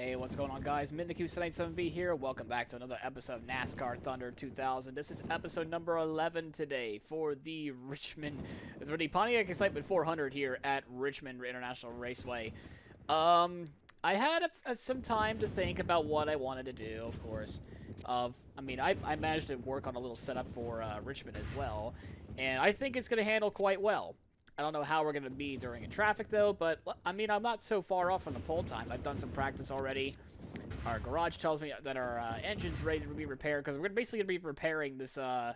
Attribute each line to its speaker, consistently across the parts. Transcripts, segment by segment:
Speaker 1: Hey, what's going on, guys? MidNQ787B here. Welcome back to another episode of NASCAR Thunder 2000. This is episode number 11 today for the Pontiac Excitement 400 here at Richmond International Raceway. I had some time to think about what I wanted to do, of course. I managed to work on a little setup for Richmond as well, and I think it's going to handle quite well. I don't know how we're going to be during traffic, though, but, I'm not so far off from the pole time. I've done some practice already. Our garage tells me that our engine's ready to be repaired, because we're basically going to be repairing this, the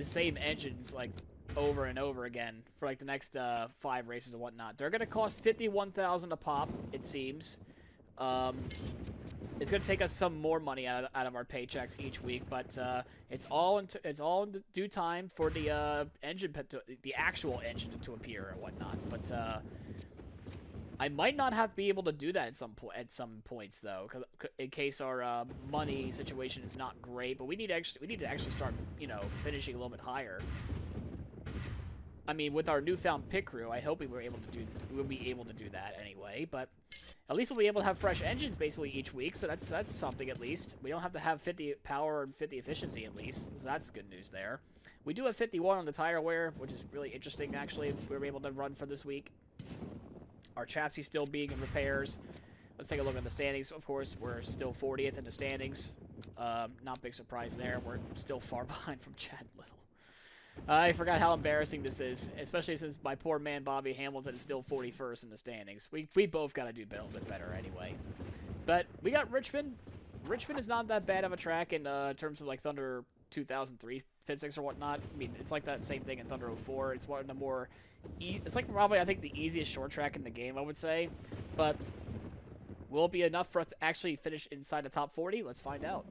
Speaker 1: same engines, like, over and over again for, like, the next 5 races and whatnot. They're going to cost $51,000 a pop, it seems. It's going to take us some more money out of our paychecks each week, but it's all in due time for the the actual engine to appear and whatnot. But I might not have to be able to do that at some points though, in case our money situation is not great. But we need to actually start, finishing a little bit higher. I mean, with our newfound pit crew, I hope we'll be able to do that anyway. But at least we'll be able to have fresh engines basically each week, so that's something at least. We don't have to have 50 power and 50 efficiency at least, so that's good news there. We do have 51 on the tire wear, which is really interesting actually. We were able to run for this week. Our chassis still being in repairs. Let's take a look at the standings. Of course, we're still 40th in the standings. Not big surprise there. We're still far behind from Chad Little. I forgot how embarrassing this is, especially since my poor man Bobby Hamilton is still 41st in the standings. We both got to do a little bit better anyway. But we got Richmond. Richmond is not that bad of a track in terms of like Thunder 2003 physics or whatnot. I mean, it's like that same thing in Thunder 04. It's one of the more, it's like probably I think the easiest short track in the game, I would say. But will it be enough for us to actually finish inside the top 40? Let's find out.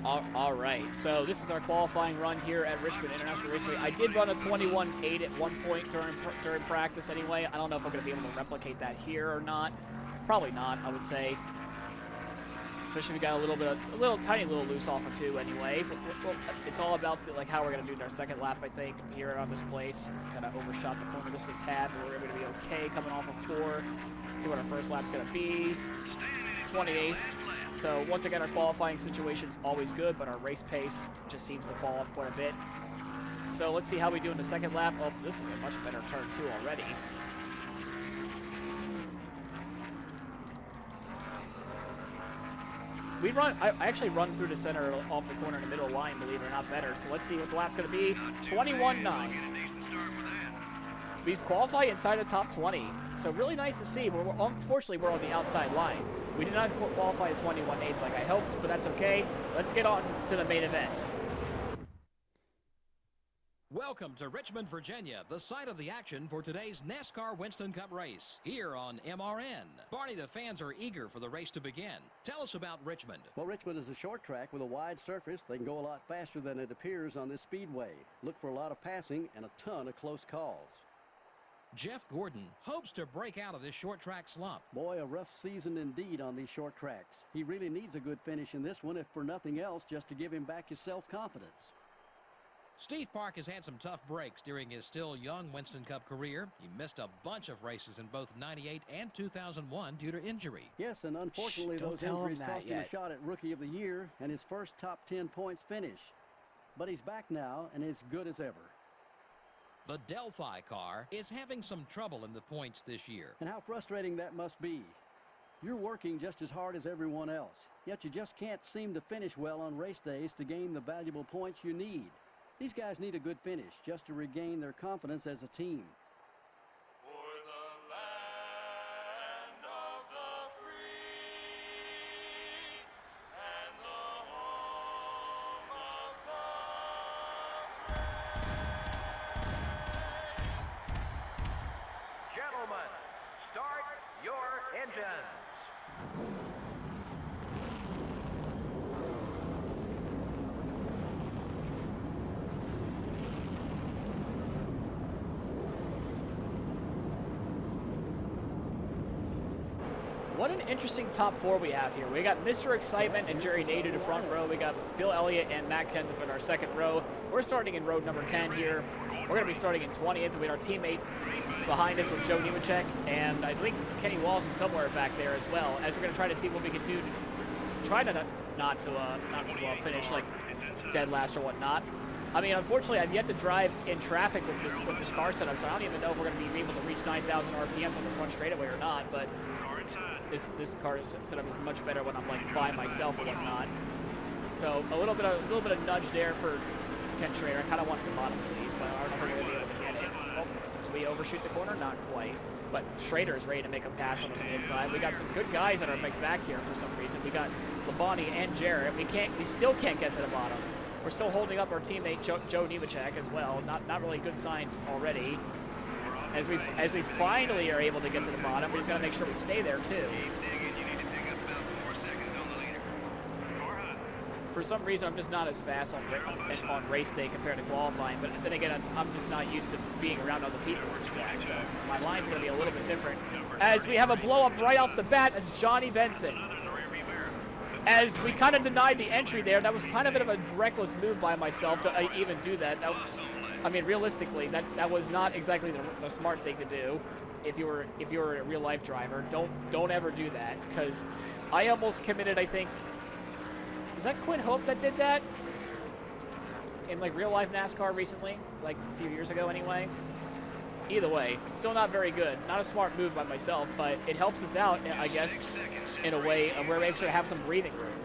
Speaker 1: Alright, so this is our qualifying run here at Richmond International Raceway. I did run a 21.8 at one point during practice anyway. I don't know if I'm going to be able to replicate that here or not. Probably not, I would say. Especially if we got a tiny little loose off of 2 anyway. But it's all about how we're going to do our second lap, I think, here on this place. Kind of overshot the corner just a tad, but we're going to be okay coming off of 4. Let's see what our first lap's going to be. 28th. So once again, our qualifying situation is always good, but our race pace just seems to fall off quite a bit. So let's see how we do in the second lap. Oh, this is a much better turn 2 already. I actually run through the center off the corner in the middle line, believe it or not, better. So let's see what the lap's going to be. 21.9. We qualify inside the top 20. So really nice to see, but unfortunately we're on the outside line. We did not qualify at 21.8 like I hoped, but that's okay. Let's get on to the main event.
Speaker 2: Welcome to Richmond, Virginia, the site of the action for today's NASCAR Winston Cup race, here on MRN. Barney, the fans are eager for the race to begin. Tell us about Richmond.
Speaker 3: Well, Richmond is a short track with a wide surface. They can go a lot faster than it appears on this speedway. Look for a lot of passing and a ton of close calls.
Speaker 2: Jeff Gordon hopes to break out of this short track slump.
Speaker 3: Boy, a rough season indeed on these short tracks. He really needs a good finish in this one, if for nothing else, just to give him back his self-confidence.
Speaker 2: Steve Park has had some tough breaks during his still young Winston Cup career. He missed a bunch of races in both '98 and 2001 due to injury.
Speaker 3: Yes, and unfortunately those injuries cost him a shot at Rookie of the Year and his first top 10 points finish. But he's back now and as good as ever.
Speaker 2: The Delphi car is having some trouble in the points this year.
Speaker 3: And how frustrating that must be. You're working just as hard as everyone else, yet you just can't seem to finish well on race days to gain the valuable points you need. These guys need a good finish just to regain their confidence as a team.
Speaker 4: For the land of the free and the home of the brave.
Speaker 5: Gentlemen, start your engines.
Speaker 1: What an interesting top 4 we have here. We got Mr. Excitement and Jerry Nadeau in the front row. We got Bill Elliott and Matt Kenseth in our second row. We're starting in row number 10 here. We're going to be starting in 20th with our teammate behind us with Joe Nemechek. And I think Kenny Wallace is somewhere back there as well, as we're going to try to see what we can do to try to not to finish like dead last or whatnot. I mean, unfortunately, I've yet to drive in traffic with this car setup, so I don't even know if we're going to be able to reach 9,000 RPMs on the front straightaway or not. But this car setup is much better when I'm like by myself or whatnot. So a little bit of nudge there for Ken Schrader. I kind of wanted the bottom please, but I don't know if we're going to be able to get it. Oh, do we overshoot the corner? Not quite. But Schrader is ready to make a pass on us on the inside. We got some good guys that are back here for some reason. We got Labonte and Jarrett. We still can't get to the bottom. We're still holding up our teammate Joe Nemechek as well. Not really good signs already. As we finally are able to get to the bottom, we just got to make sure we stay there too. For some reason, I'm just not as fast on race day compared to qualifying. But then again, I'm just not used to being around other people on this track, so my line's going to be a little bit different. As we have a blow up right off the bat as Johnny Benson. As we kind of denied the entry there, that was kind of a bit of a reckless move by myself to even do that. I mean, realistically, that was not exactly the smart thing to do. If you were a real life driver, don't ever do that, because I almost committed. I think, is that Quinn Hoof that did that in like real life NASCAR recently, like a few years ago anyway. Either way, still not very good. Not a smart move by myself, but it helps us out, I guess, in a way of where we actually have some breathing room.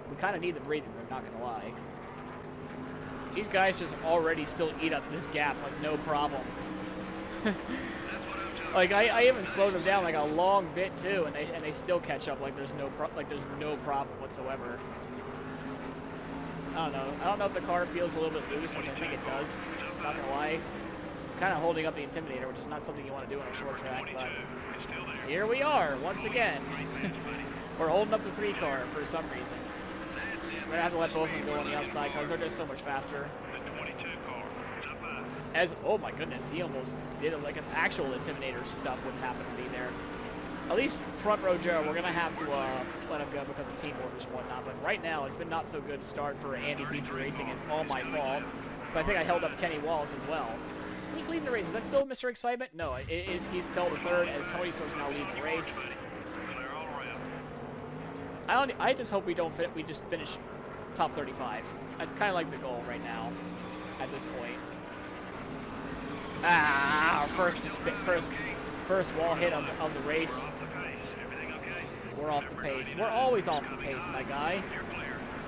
Speaker 1: We kind of need the breathing room, not gonna lie. These guys just already still eat up this gap like no problem. Like I even slowed them down like a long bit too, and they still catch up like there's no problem whatsoever. I don't know if the car feels a little bit loose, which I think it does. Not gonna lie. Kind of holding up the Intimidator, which is not something you want to do on a short track, but here we are once again. We're holding up the 3 car for some reason. We're gonna have to let both of them go on the outside because they're just so much faster. Oh my goodness, he almost did it like an actual Intimidator stuff would happen to be there. At least front row Joe, we're gonna have to let him go because of team orders and whatnot. But right now, it's been not so good start for Andy Petrie Racing. It's all my fault because I think I held up Kenny Wallace as well. Who's leading the race? Is that still Mr. Excitement? No, he's fell to 3rd as Tony Sort's now leading the race. I just hope we just finish top 35. That's kind of like the goal right now at this point. First wall hit of the race. We're off the pace. We're always off the pace, my guy.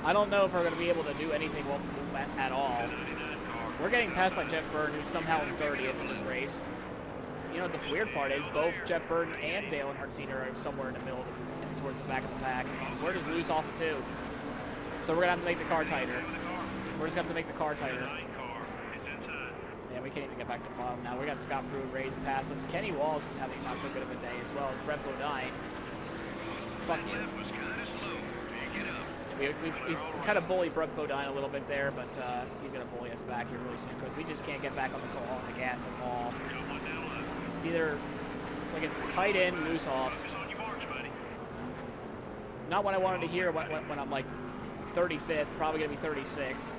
Speaker 1: I don't know if we're going to be able to do anything at all. We're getting passed by Jeff Burton, who's somehow in 30th in this race. You know, the weird part is both Jeff Burton and Dale Earnhardt Sr. are somewhere in the middle, towards the back of the pack. And we're just loose off of 2. So we're going to have to make the car tighter. We're just going to have to make the car tighter. Yeah, we can't even get back to the bottom now. We got Scott Pruitt raising past us. Kenny Wallace is having not so good of a day, as well as Brett Bodine. Fuck you. We've kind of bullied Brett Bodine a little bit there, but he's going to bully us back here really soon because we just can't get back on the gas at all. It's like it's tight in, loose off. Not what I wanted to hear when I'm like 35th, probably going to be 36th.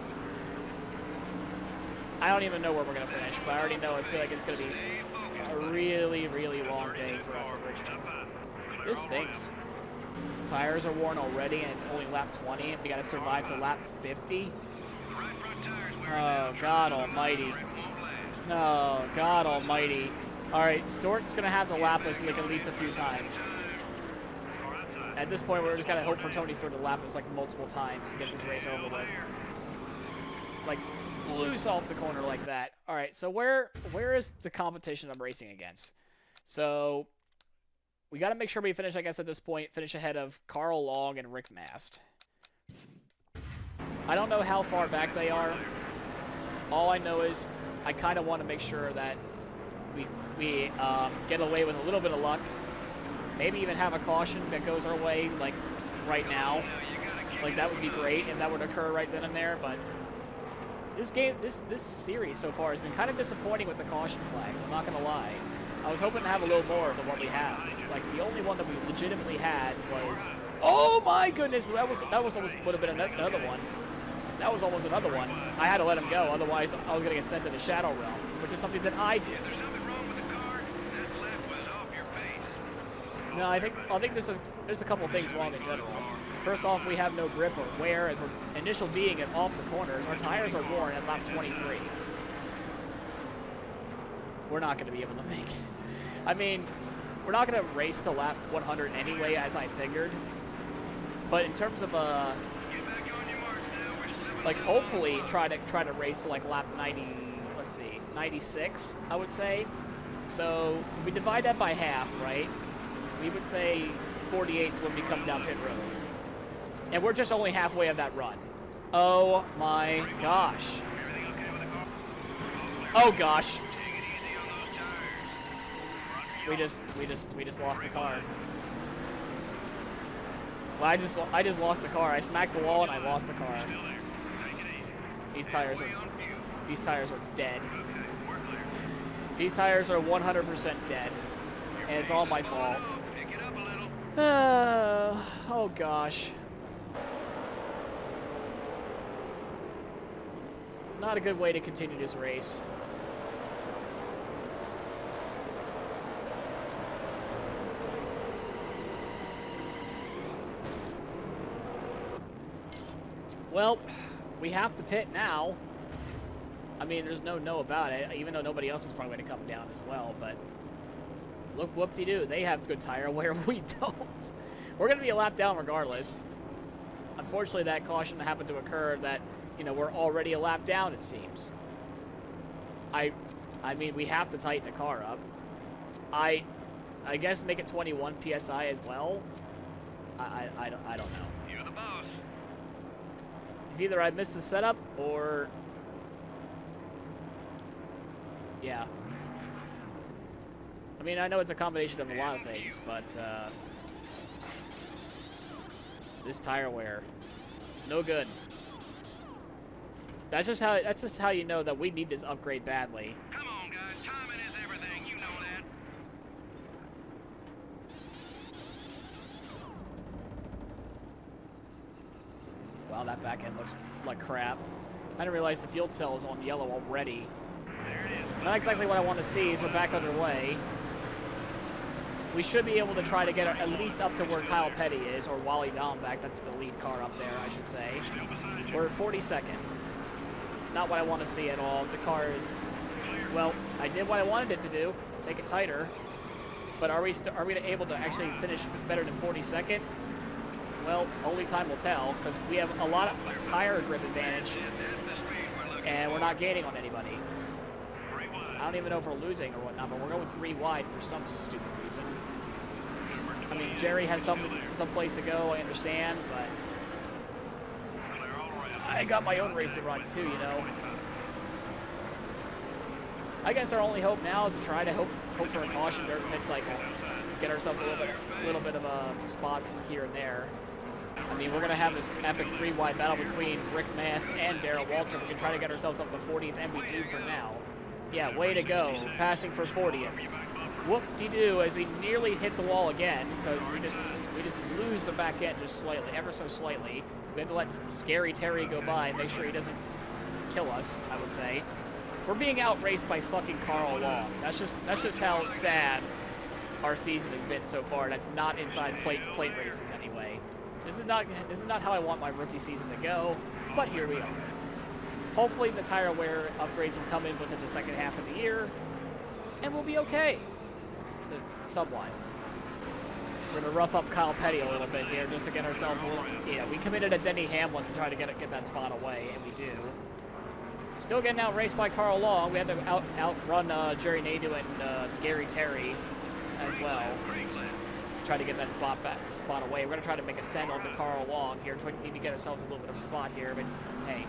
Speaker 1: I don't even know where we're going to finish, but I already know I feel like it's going to be a really, really long day for us at Richmond. This stinks. Tires are worn already, and it's only lap 20, and we got to survive to lap 50. Oh, God almighty. Oh, God almighty. All right, Stort's going to have to lap us like at least a few times. At this point, we're just got to hope for Tony Stewart to lap us like multiple times to get this race over with. Like, loose off the corner like that. All right, so where is the competition I'm racing against? So we got to make sure we finish, I guess, at this point, finish ahead of Carl Long and Rick Mast. I don't know how far back they are. All I know is I kind of want to make sure that we get away with a little bit of luck. Maybe even have a caution that goes our way, like, right now. Like, that would be great if that would occur right then and there, but this series so far has been kind of disappointing with the caution flags, I'm not going to lie. I was hoping to have a little more than what we have. Like, the only one that we legitimately had was... Oh my goodness! That was almost would have been another one. That was almost another one. I had to let him go, otherwise I was going to get sent to the Shadow Realm, which is something that I do.
Speaker 5: There's nothing wrong with the car. That left was off your pace.
Speaker 1: No, I think there's a couple things wrong in general. First off, we have no grip or wear as we're initial D'ing it off the corners. Our tires are worn at lap 23. We're not going to be able to make it. I mean, we're not going to race to lap 100 anyway, as I figured. But in terms of
Speaker 5: Get back on your marks now. We're 7
Speaker 1: like
Speaker 5: miles
Speaker 1: hopefully
Speaker 5: off.
Speaker 1: try to race to like lap 90. Let's see, 96, I would say. So if we divide that by half, right? We would say 48 is when we come down pit road. And we're just only halfway of that run. Oh my gosh.
Speaker 5: Everything okay with the car?
Speaker 1: Oh gosh.
Speaker 5: Take it easy on those tires.
Speaker 1: We just lost the car. Well, I just lost the car. I smacked the wall and I lost the car.
Speaker 5: Still there. Take it easy.
Speaker 1: These tires
Speaker 5: Way
Speaker 1: are
Speaker 5: on view.
Speaker 1: dead.
Speaker 5: Okay, we're clear.
Speaker 1: These tires are 100% dead. And it's all my fault.
Speaker 5: Pick it up a little.
Speaker 1: Oh gosh. Not a good way to continue this race. Well, we have to pit now. I mean, there's no about it, even though nobody else is probably going to come down as well, but look, whoop-de-doo, they have good tire wear, we don't. We're going to be a lap down regardless. Unfortunately, that caution happened to occur that, you know, we're already a lap down, it seems. I mean, we have to tighten the car up. I guess make it 21 PSI as well. I don't know.
Speaker 5: You're the boss.
Speaker 1: It's either I missed the setup or... Yeah. I mean, I know it's a combination of a lot of things, but this tire wear, no good. That's just how you know that we need this upgrade badly.
Speaker 5: Come on, guys. Timing is everything. You know that.
Speaker 1: Wow, that back end looks like crap. I didn't realize the fuel cell is on yellow already.
Speaker 5: There it is.
Speaker 1: Not exactly what I want to see, so we're back underway. We should be able to try to get at least up to where Kyle Petty is, or Wally Dallenbach. That's the lead car up there, I should say. We're at 42nd. Not what I want to see at all. The car is, well, I did what I wanted it to do, make it tighter. But are we able to actually finish better than 42nd? Well, only time will tell, because we have a lot of tire grip advantage, and we're not gaining on anybody. I don't even know if we're losing or whatnot, but we're going 3 wide for some stupid reason. I mean, Jerry has some place to go, I understand, but I got my own race to run too, you know. I guess our only hope now is to try to hope for a caution during pit cycle, get ourselves a little bit of spots here and there. I mean, we're gonna have this epic 3 wide battle between Rick Mask and Darrell Walter. We can try to get ourselves up to 40th, and we do for now. Yeah, way to go, passing for 40th. Whoop-de-doo, as we nearly hit the wall again, because we just lose the back end just slightly, ever so slightly. We have to let Scary Terry go by and make sure he doesn't kill us, I would say. We're being outraced by fucking Carl Long. That's just how sad our season has been so far. That's not inside plate races anyway. This is not how I want my rookie season to go, but here we are. Hopefully the tire wear upgrades will come in within the second half of the year, and we'll be okay. Somewhat. We're going to rough up Kyle Petty a little bit here just to get ourselves a little... Yeah, we committed a Denny Hamlin to try to get that spot away, and we do. Still getting outraced by Carl Long. We had to outrun Jerry Nadeau and Scary Terry as well. Try to get that spot away. We're going to try to make a send on to Carl Long here. We need to get ourselves a little bit of a spot here, but hey.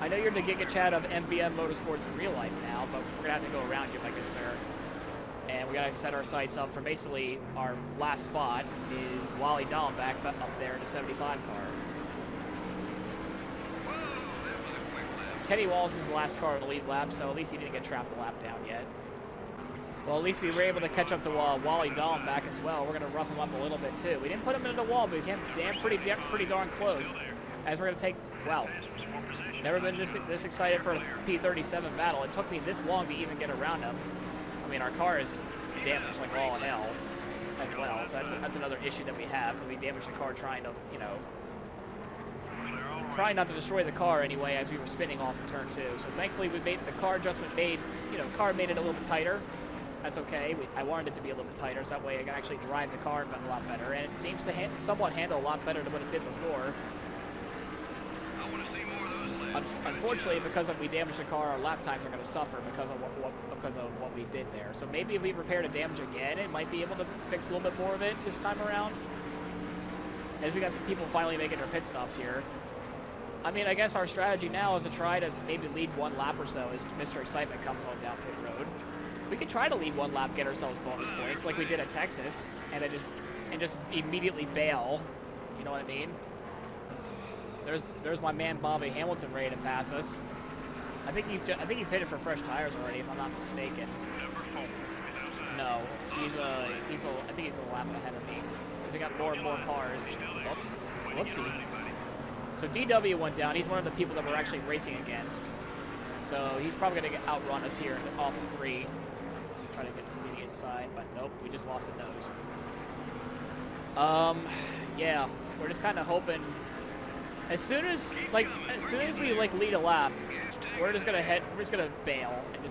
Speaker 1: I know you're the Giga Chad of MBM Motorsports in real life now, but we're going to have to go around you, my good sir. And we got to set our sights up for basically our last spot is Wally Dallenbach up there in the 75 car. Teddy Wallace is the last car in the lead lap, so at least he didn't get trapped a lap down yet. Well, at least we were able to catch up to Wally Dahlm back as well. We're going to rough him up a little bit, too. We didn't put him into the wall, but we came pretty darn close. As we're going to take, wow, never been this excited for a P37 battle. It took me this long to even get around him. I mean, our car is damaged like all hell as well, so that's another issue that we have, because we damaged the car trying to, you know, trying not to destroy the car anyway as we were spinning off in turn 2. So thankfully we made the car adjustment car made it a little bit tighter. That's okay. I wanted it to be a little bit tighter, so that way I can actually drive the car a lot better, and it seems to somewhat handle a lot better than what it did before.
Speaker 5: I want to see more of those legs.
Speaker 1: Unfortunately, because we damaged the car, our lap times are going to suffer because of what we did there. So maybe if we repair the damage again, it might be able to fix a little bit more of it this time around. As we got some people finally making their pit stops here. I mean, I guess our strategy now is to try to maybe lead one lap or so as Mr. Excitement comes on down pit road. We could try to lead one lap, get ourselves bonus points like we did at Texas, and just immediately bail. You know what I mean? There's my man Bobby Hamilton ready to pass us. I think he pitted for fresh tires already, if I'm not mistaken.
Speaker 5: Number 4 is outside.
Speaker 1: No, I think he's a lap ahead of me. We got more and more cars. Oh, whoopsie. So DW went down. He's one of the people that we're actually racing against. So he's probably going to outrun us here off in 3. Try to get to the inside, but nope, we just lost a nose. Yeah, we're just kind of hoping. As soon as we lead a lap, we're just gonna bail and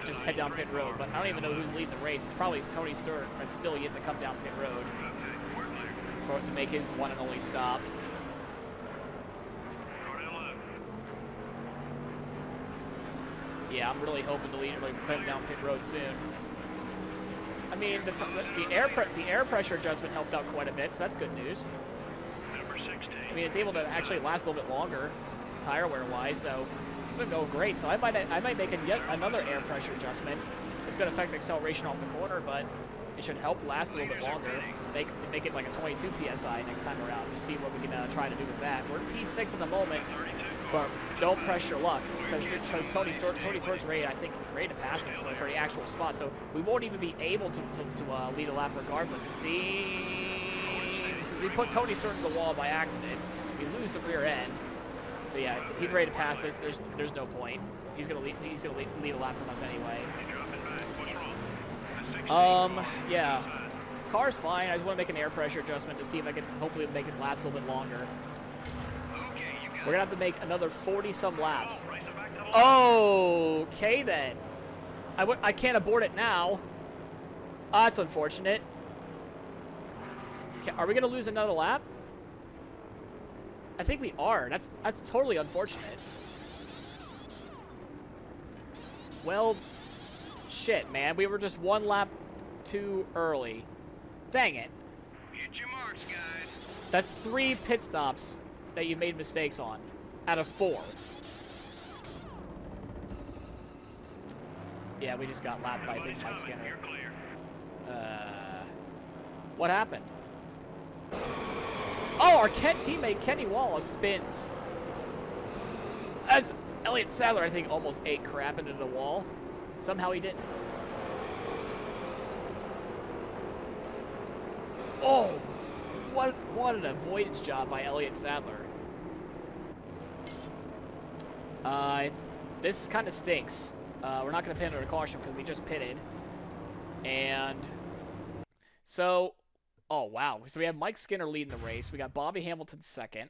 Speaker 1: just head down pit road. But I don't even know who's leading the race. It's probably Tony Stewart, but still yet to come down pit road to make his one and only stop. Yeah, I'm really hoping to put him down pit road soon. I mean, the air pressure adjustment helped out quite a bit, so that's good news.
Speaker 5: Number 16.
Speaker 1: I mean, it's able to actually last a little bit longer, tire wear wise, so it's been going great. So I might make yet another air pressure adjustment. It's going to affect acceleration off the corner, but it should help last a little bit longer. Make it like a 22 psi next time around. Just see what we can try to do with that. We're in P6 at the moment, but don't press your luck because Tony Stewart's ready to pass us for the actual spot. So we won't even be able to lead a lap regardless. It seems if we put Tony Stewart in the wall by accident, we lose the rear end. So yeah, he's ready to pass us. There's no point. He's gonna lead a lap from us anyway. Yeah. Car's fine. I just want to make an air pressure adjustment to see if I can hopefully make it last a little bit longer. We're gonna have to make another 40-some laps. Okay then. I can't abort it now. That's unfortunate. Okay, are we gonna lose another lap? I think we are. That's totally unfortunate. Well, shit, man. We were just one lap too early. Dang it.
Speaker 5: Hit your marks, guys.
Speaker 1: That's 3 pit stops that you made mistakes on out of 4. Yeah, we just got lapped by, I think, Mike Skinner.
Speaker 5: You're clear.
Speaker 1: What happened? Oh, our teammate Kenny Wallace spins. As Elliott Sadler, I think, almost ate crap into the wall. Somehow he didn't. Oh, what an avoidance job by Elliott Sadler. This kind of stinks. We're not going to pit under a caution because we just pitted. And so, oh, wow. So we have Mike Skinner leading the race. We got Bobby Hamilton second.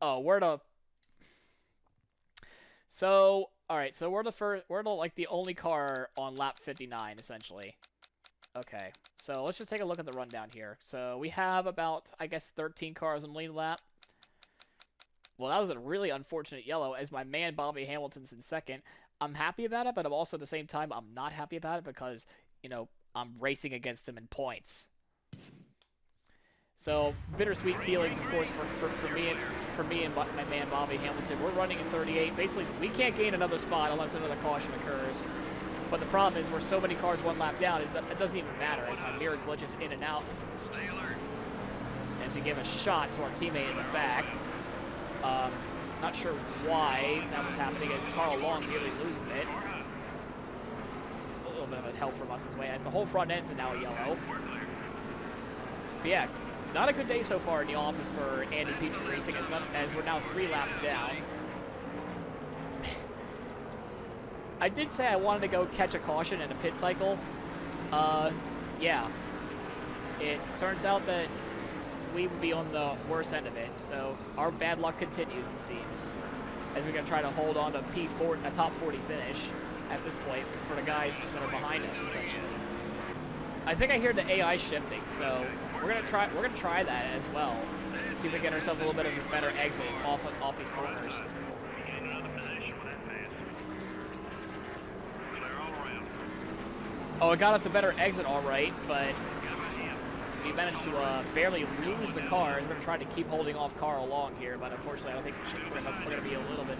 Speaker 1: Oh, so, all right. So we're the only car on lap 59, essentially. Okay. So let's just take a look at the rundown here. So we have about, I guess, 13 cars on the lead lap. Well, that was a really unfortunate yellow as my man Bobby Hamilton's in second. I'm happy about it, but I'm also at the same time, I'm not happy about it because, you know, I'm racing against him in points. So, bittersweet feelings, of course, for me and my man Bobby Hamilton. We're running in 38. Basically, we can't gain another spot unless another caution occurs. But the problem is we're so many cars one lap down is that it doesn't even matter as my mirror glitches in and out.
Speaker 5: Stay alert.
Speaker 1: As we give a shot to our teammate in the back. Not sure why that was happening as Carl Long nearly loses it. A little bit of a bit help from us this way, as the whole front end's now a yellow. But yeah, not a good day so far in the office for Andy Petrie Racing, as we're now 3 laps down. I did say I wanted to go catch a caution in a pit cycle. Yeah. It turns out that we would be on the worst end of it, so our bad luck continues, it seems, as we're going to try to hold on to a top 40 finish at this point for the guys that are behind us, essentially. I think I hear the AI shifting, so we're gonna try that as well. See if we get ourselves a little bit of a better exit off these corners. Oh, it got us a better exit, all right, but we managed to barely lose the cars. We're gonna try to keep holding off Carl along here, but unfortunately, I don't think we're gonna be a little bit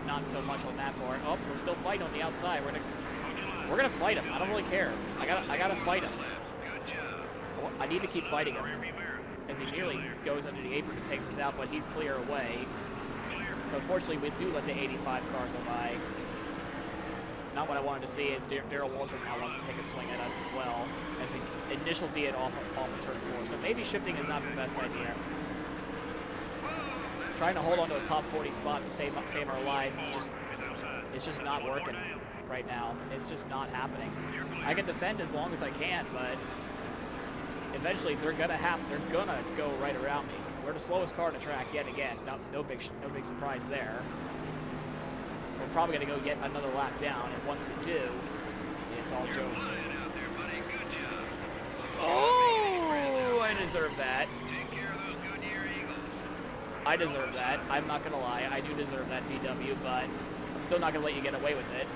Speaker 1: not so much on that part. Oh, we're still fighting on the outside. We're gonna fight him. I don't really care. I gotta fight him. I need to keep fighting him, as he nearly goes under the apron and takes us out, but he's clear away. So unfortunately, we do let the 85 car go by. Not what I wanted to see, is Darrell Waldron now wants to take a swing at us as well, as we initial D it off of turn 4. So maybe shifting is not the best idea. Trying to hold on to a top 40 spot to save our lives is just not working right now. It's just not happening. I can defend as long as I can, but eventually they're gonna go right around me. We're the slowest car on the track yet again. No big surprise there. We're probably gonna go get another lap down, and once we do, it's all joke. Oh, I deserve that. I deserve that. I'm not gonna lie. I do deserve that DW, but I'm still not gonna let you get away with it.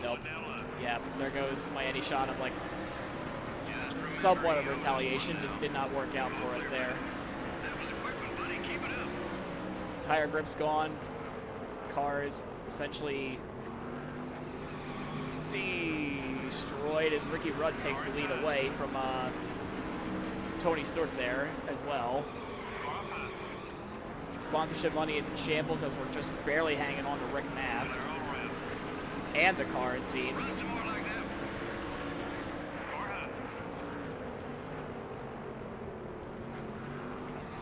Speaker 1: Nope. Yeah, there goes my any shot of like somewhat of retaliation. Just did not work out for us there. Tire grip's gone. Car is essentially destroyed as Ricky Rudd takes the lead away from Tony Stewart there as well. Sponsorship money is in shambles as we're just barely hanging on to Rick Mast and the car, it seems.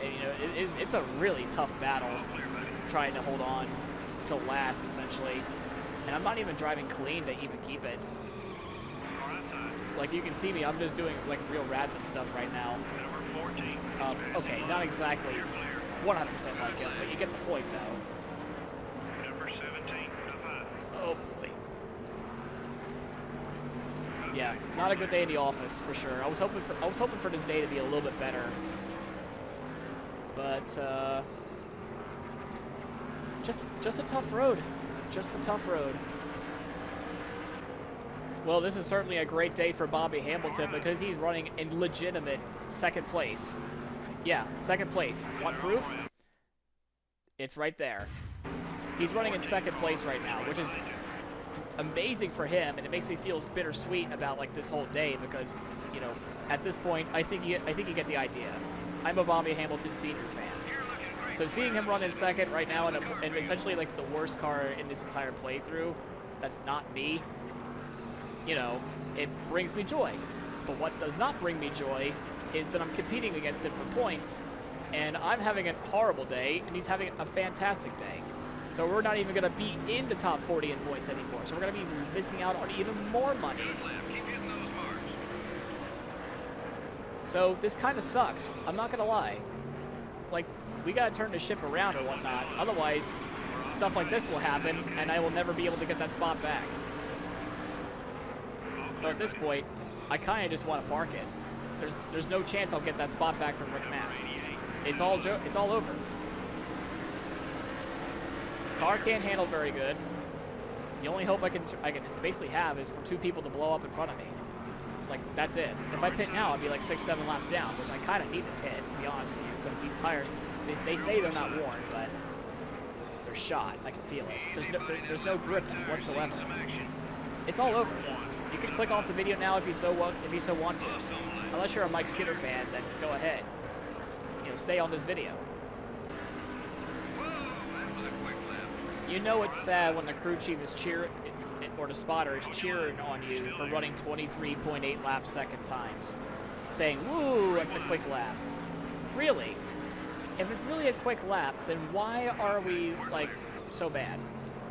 Speaker 1: And, you know, it's a really tough battle trying to hold on till last, essentially. And I'm not even driving clean to even keep it. Like, you can see me, I'm just doing, like, real Radman stuff right now. Okay, not exactly 100% like him, but you get the point, though. Oh, boy. Yeah, not a good day in the office, for sure. I was hoping for this day to be a little bit better. But, just a tough road. Just a tough road. Well, this is certainly a great day for Bobby Hamilton because he's running in legitimate second place. Yeah, second place. Want proof? It's right there. He's running in second place right now, which is amazing for him, and it makes me feel bittersweet about like this whole day because, you know, at this point, I think you get the idea. I'm a Bobby Hamilton senior fan. So seeing him run in second right now in essentially like the worst car in this entire playthrough, that's not me, you know, it brings me joy. But what does not bring me joy is that I'm competing against him for points, and I'm having a horrible day, and he's having a fantastic day. So we're not even going to be in the top 40 in points anymore. So we're going to be missing out on even more money. So this kind of sucks. I'm not going to lie. Like, we got to turn the ship around or whatnot. Otherwise, stuff like this will happen, and I will never be able to get that spot back. So at this point, I kind of just want to park it. There's no chance I'll get that spot back from Rick Mast. It's all over. Car can't handle very good. The only hope I can basically have is for 2 people to blow up in front of me. Like, that's it. If I pit now, I'd be like 6-7 laps down, which I kind of need to pit, to be honest with you, because these tires, they say they're not worn, but they're shot. I can feel it. There's no grip whatsoever. It's all over. You can click off the video now if you so want to. Unless you're a Mike Skinner fan, then go ahead. You know, stay on this video. You know it's sad when the crew chief is or the spotter is cheering on you for running 23.8 laps second times, saying, "Woo, that's a quick lap." Really? If it's really a quick lap, then why are we, like, so bad?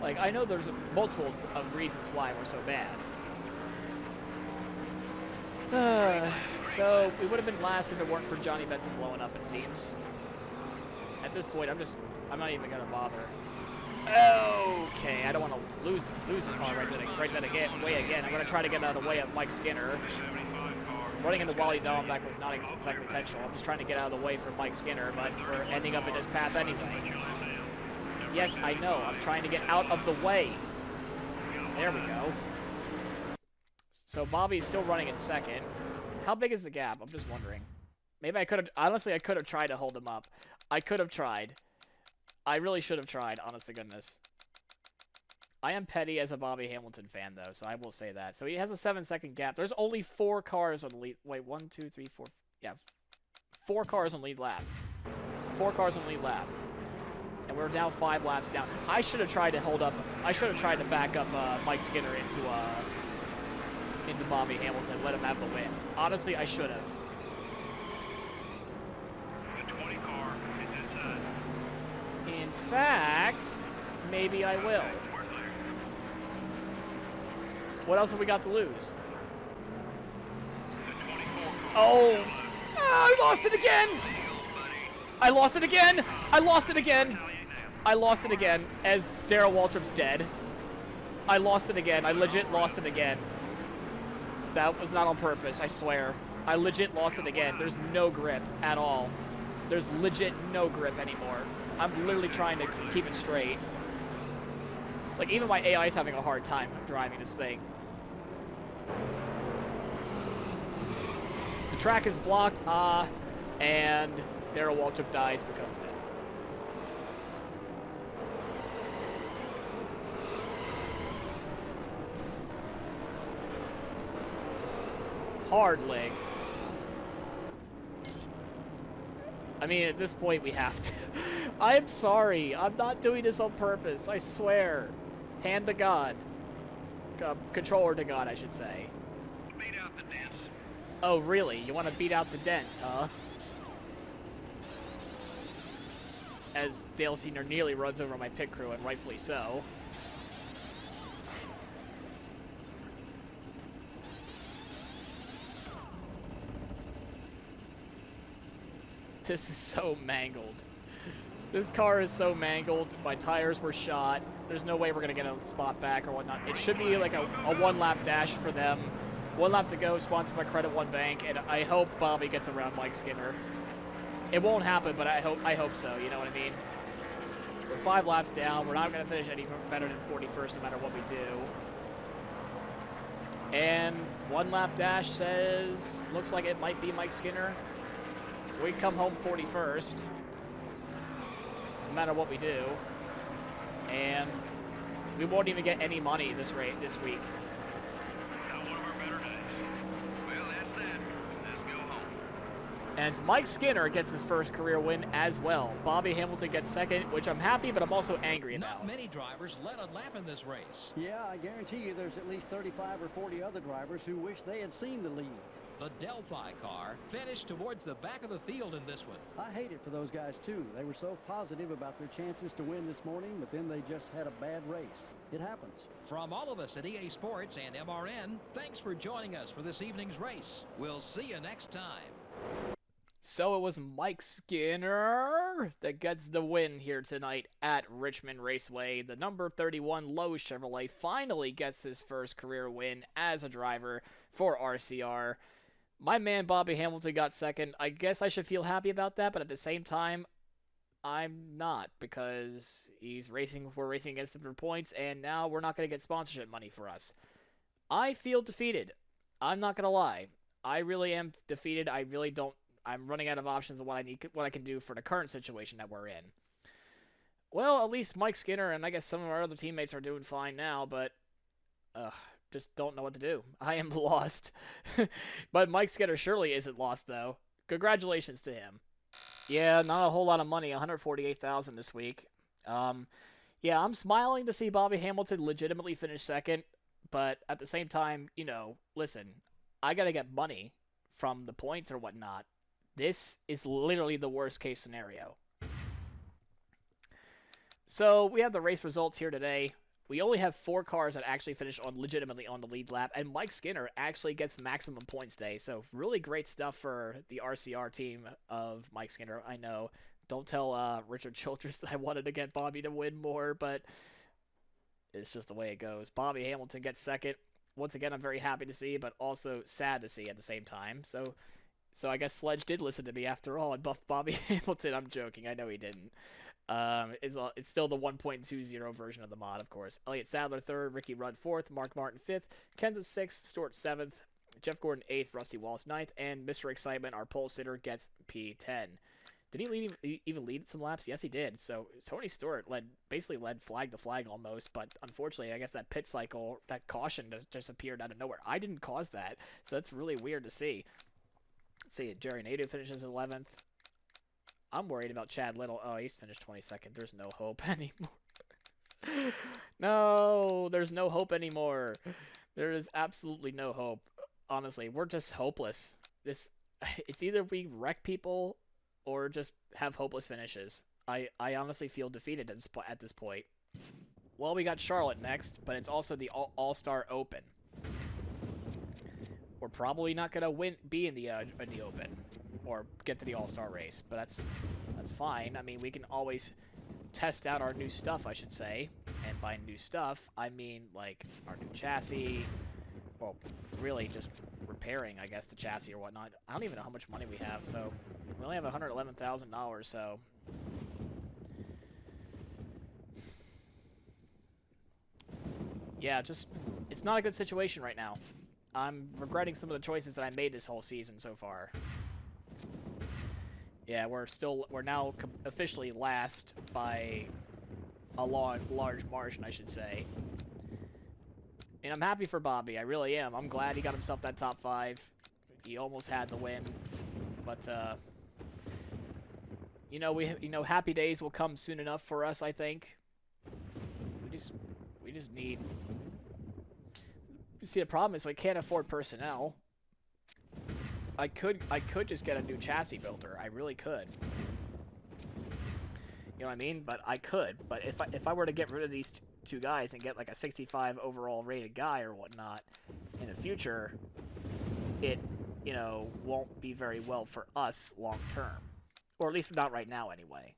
Speaker 1: Like, I know there's multiple of reasons why we're so bad. So, we would have been last if it weren't for Johnny Benson blowing up, it seems. At this point, I'm not even gonna bother. Okay, I don't want to lose the car right then again. I'm gonna try to get out of the way of Mike Skinner. Running into Wally Dallenbach was not exactly intentional. I'm just trying to get out of the way for Mike Skinner, but we're ending up in his path anyway. Yes, I know. I'm trying to get out of the way. There we go. So Bobby's still running in second. How big is the gap? I'm just wondering. Maybe I could have... Honestly, I could have tried to hold him up. I could have tried. I really should have tried, honest to goodness. I am petty as a Bobby Hamilton fan, though, so I will say that. So he has a 7-second gap. There's only 4 cars on the lead. Wait, 1, 2, 3, 4. Yeah. 4 cars on lead lap. 4 cars on lead lap. And we're now 5 laps down. I should have tried to hold up. I should have tried to back up Mike Skinner into Bobby Hamilton. Let him have the win. Honestly, I should have.
Speaker 5: The 20 car is inside.
Speaker 1: In fact, maybe I will. What else have we got to lose? Oh! I lost it again! I lost it again! I lost it again! I lost it again as Darrell Waltrip's dead. I lost it again. I legit lost it again. That was not on purpose, I swear. I legit lost it again. There's no grip at all. There's legit no grip anymore. I'm literally trying to keep it straight. Like, even my AI is having a hard time driving this thing. The track is blocked, and Darrell Waltrip dies because of it. Hard leg. I mean, at this point, we have to. I'm sorry. I'm not doing this on purpose. I swear. Hand to God. Controller to God, I should say.
Speaker 5: Beat out the dents.
Speaker 1: Oh, really? You want to beat out the dents, huh? As Dale Sr. nearly runs over my pit crew, and rightfully so. This is so mangled. This car is so mangled. My tires were shot. There's no way we're going to get a spot back or whatnot. It should be like a one-lap dash for them. 1 lap to go, sponsored by Credit One Bank, and I hope Bobby gets around Mike Skinner. It won't happen, but I hope so, you know what I mean? We're 5 laps down. We're not going to finish any better than 41st no matter what we do. And 1 lap dash says, looks like it might be Mike Skinner. We come home 41st, no matter what we do, and we won't even get any money this week.
Speaker 5: Not one of our better days. Well, that's it. Let's go home.
Speaker 1: And Mike Skinner gets his first career win as well. Bobby Hamilton gets second, which I'm happy, but I'm also angry about.
Speaker 2: Not many drivers led a lap in this race.
Speaker 3: Yeah, I guarantee you there's at least 35 or 40 other drivers who wish they had seen the lead.
Speaker 2: The Delphi car finished towards the back of the field in this one.
Speaker 3: I hate it for those guys, too. They were so positive about their chances to win this morning, but then they just had a bad race. It happens.
Speaker 2: From all of us at EA Sports and MRN, thanks for joining us for this evening's race. We'll see you next time.
Speaker 1: So it was Mike Skinner that gets the win here tonight at Richmond Raceway. The number 31 Lowe's Chevrolet finally gets his first career win as a driver for RCR. My man Bobby Hamilton got second. I guess I should feel happy about that, but at the same time, I'm not, because we're racing against him for points, and now we're not going to get sponsorship money for us. I feel defeated. I'm not going to lie. I really am defeated. I'm running out of options of what I can do for the current situation that we're in. Well, at least Mike Skinner and I guess some of our other teammates are doing fine now, but just don't know what to do. I am lost. But Mike Skinner surely isn't lost, though. Congratulations to him. Yeah, not a whole lot of money, $148,000 this week. Yeah, I'm smiling to see Bobby Hamilton legitimately finish second. But at the same time, you know, listen, I got to get money from the points or whatnot. This is literally the worst case scenario. So we have the race results here today. We only have 4 cars that actually finish on legitimately on the lead lap, and Mike Skinner actually gets maximum points day. So really great stuff for the RCR team of Mike Skinner. I know. Don't tell Richard Childress that I wanted to get Bobby to win more, but it's just the way it goes. Bobby Hamilton gets second. Once again, I'm very happy to see, but also sad to see at the same time. So I guess Sledge did listen to me after all and buffed Bobby Hamilton. I'm joking. I know he didn't. It's still the 1.20 version of the mod, of course. Elliott Sadler 3rd, Ricky Rudd 4th, Mark Martin 5th, Kenza 6th, Stewart 7th, Jeff Gordon 8th, Rusty Wallace 9th, and Mr. Excitement, our pole sitter, gets P10. Did he even lead some laps? Yes, he did. So Tony Stewart basically led flag to flag almost, but unfortunately, I guess that pit cycle, that caution just appeared out of nowhere. I didn't cause that, so that's really weird to see. Let's see, Jerry Nadeau finishes 11th. I'm worried about Chad Little. Oh, he's finished 22nd. There's no hope anymore. No, there's no hope anymore. There is absolutely no hope. Honestly, we're just hopeless. It's either we wreck people or just have hopeless finishes. I honestly feel defeated at this point. Well, we got Charlotte next, but it's also the All-Star Open. We're probably not gonna be in the Open or get to the All-Star race, but that's fine. I mean, we can always test out our new stuff, I should say. And by new stuff, I mean like our new chassis, well, really just repairing, I guess, the chassis or whatnot. I don't even know how much money we have, so we only have $111,000, so yeah, it's not a good situation right now. I'm regretting some of the choices that I made this whole season so far. Yeah, we're now officially last by a large margin, I should say. And I'm happy for Bobby. I really am. I'm glad he got himself that top 5. He almost had the win, but you know, happy days will come soon enough for us. I think. We just need. You see, the problem is we can't afford personnel. I could just get a new chassis builder. I really could. You know what I mean? But I could. But if I were to get rid of these two guys and get like a 65 overall rated guy or whatnot in the future, it, you know, won't be very well for us long term, or at least not right now anyway.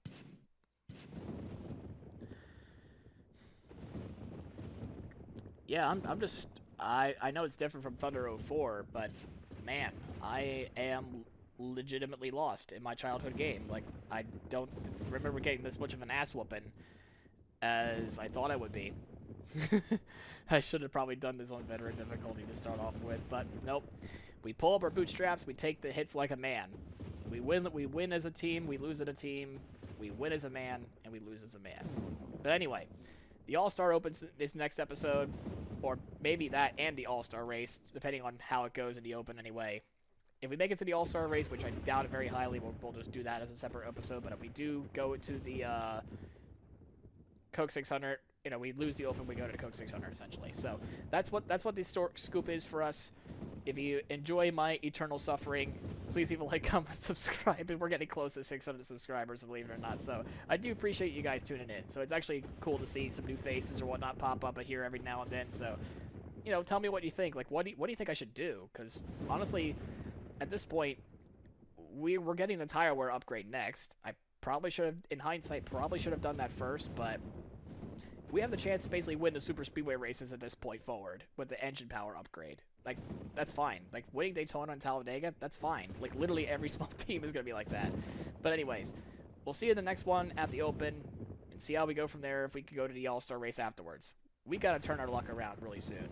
Speaker 1: Yeah, I know it's different from Thunder 04, but man, I am legitimately lost in my childhood game. Like, I don't remember getting this much of an ass whooping as I thought I would be. I should have probably done this on veteran difficulty to start off with, but nope. We pull up our bootstraps, we take the hits like a man. We win as a team, we lose as a team, we win as a man, and we lose as a man. But anyway, the All-Star opens this next episode, or maybe that and the All-Star race, depending on how it goes in the Open anyway. If we make it to the All-Star race, which I doubt it very highly, we'll just do that as a separate episode. But if we do go to the Coke 600, you know, we lose the Open, we go to the Coke 600 essentially. So that's what the scoop is for us. If you enjoy my eternal suffering, please leave a like, comment, subscribe. And we're getting close to 600 subscribers, believe it or not. So I do appreciate you guys tuning in. So it's actually cool to see some new faces or whatnot pop up here every now and then. So, you know, tell me what you think. Like, what do you think I should do? Because honestly, at this point, we're getting the tire wear upgrade next. I probably should have, in hindsight, done that first, but we have the chance to basically win the super speedway races at this point forward with the engine power upgrade. Like, that's fine. Like, winning Daytona and Talladega, that's fine. Like, literally every small team is going to be like that. But anyways, we'll see you in the next one at the Open and see how we go from there if we could go to the All-Star race afterwards. We got to turn our luck around really soon.